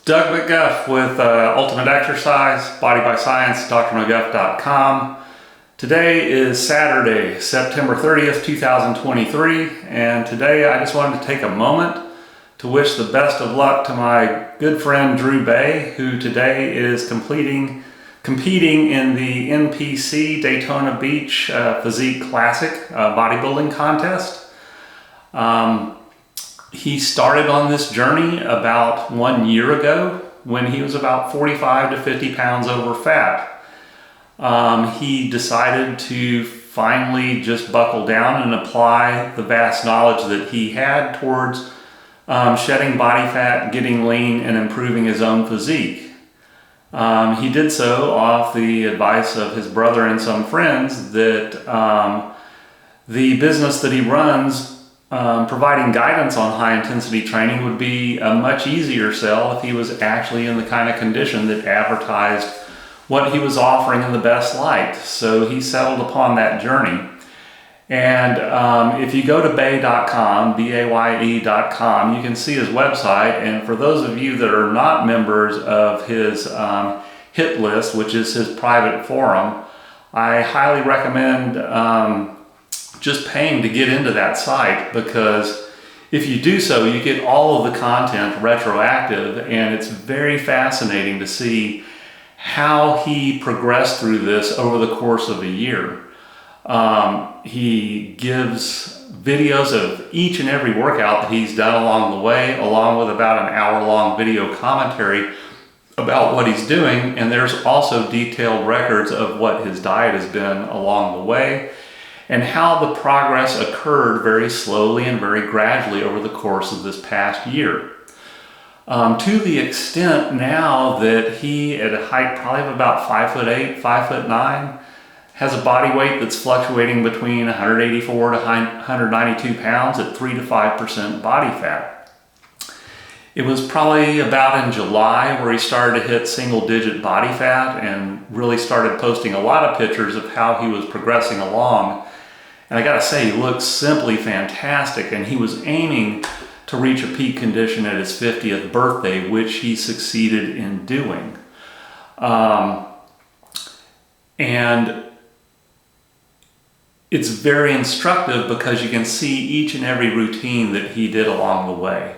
Doug McGuff with Ultimate Exercise, Body by Science, drmcguff.com. Today is Saturday, September 30th, 2023, and today I just wanted to take a moment to wish the best of luck to my good friend Drew Baye, who today is competing in the NPC Daytona Beach Physique Classic bodybuilding contest. He started on this journey about 1 year ago when he was about 45 to 50 pounds over fat. He decided to finally just buckle down and apply the vast knowledge that he had towards shedding body fat, getting lean, and improving his own physique. He did so off the advice of his brother and some friends that the business that he runs, providing guidance on high-intensity training, would be a much easier sell if he was actually in the kind of condition that advertised what he was offering in the best light. So he settled upon that journey. And if you go to baye.com, B-A-Y-E.com, you can see his website. And for those of you that are not members of his hit list, which is his private forum, I highly recommend just paying to get into that site, because if you do so, you get all of the content retroactive, and it's very fascinating to see how he progressed through this over the course of a year. He gives videos of each and every workout that he's done along the way, along with about an hour-long video commentary about what he's doing, and there's also detailed records of what his diet has been along the way, and how the progress occurred very slowly and very gradually over the course of this past year. To the extent now that he, at a height probably of about 5'8", 5'9", has a body weight that's fluctuating between 184 to 192 pounds at 3 to 5% body fat. It was probably about in July where he started to hit single-digit body fat and really started posting a lot of pictures of how he was progressing along. And I gotta say, he looks simply fantastic, and he was aiming to reach a peak condition at his 50th birthday, which he succeeded in doing. And it's very instructive because you can see each and every routine that he did along the way.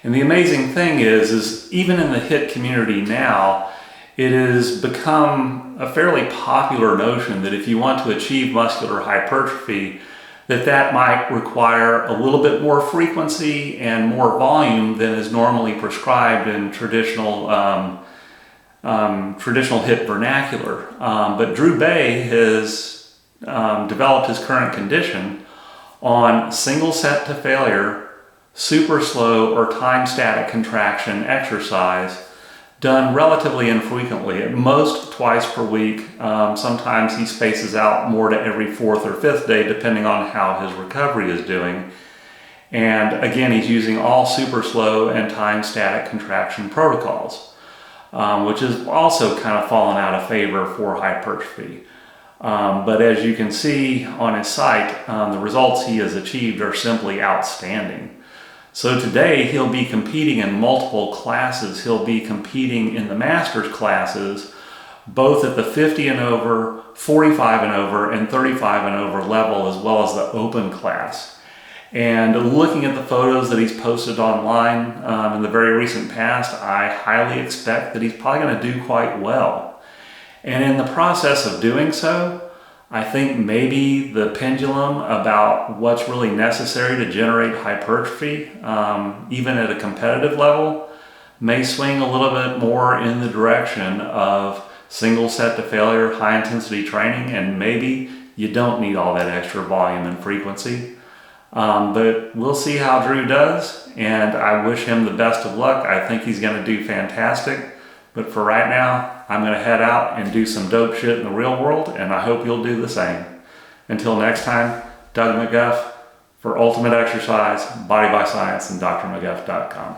And the amazing thing is even in the HIIT community now, it has become a fairly popular notion that if you want to achieve muscular hypertrophy, that might require a little bit more frequency and more volume than is normally prescribed in traditional HIIT vernacular. But Drew Baye has developed his current condition on single set to failure, super slow or time static contraction exercise, done relatively infrequently, at most twice per week. Sometimes he spaces out more to every fourth or fifth day, depending on how his recovery is doing. And again, he's using all super slow and time static contraction protocols, which has also kind of fallen out of favor for hypertrophy. But as you can see on his site, the results he has achieved are simply outstanding. So today he'll be competing in multiple classes. He'll be competing in the Masters classes, both at the 50 and over, 45 and over, and 35 and over level, as well as the open class. And looking at the photos that he's posted online in the very recent past, I highly expect that he's probably going to do quite well. And in the process of doing so, I think maybe the pendulum about what's really necessary to generate hypertrophy, even at a competitive level, may swing a little bit more in the direction of single set to failure, high intensity training, and maybe you don't need all that extra volume and frequency. But we'll see how Drew does, and I wish him the best of luck. I think he's going to do fantastic. But for right now, I'm going to head out and do some dope shit in the real world, and I hope you'll do the same. Until next time, Doug McGuff for Ultimate Exercise, Body by Science, and drmcguff.com.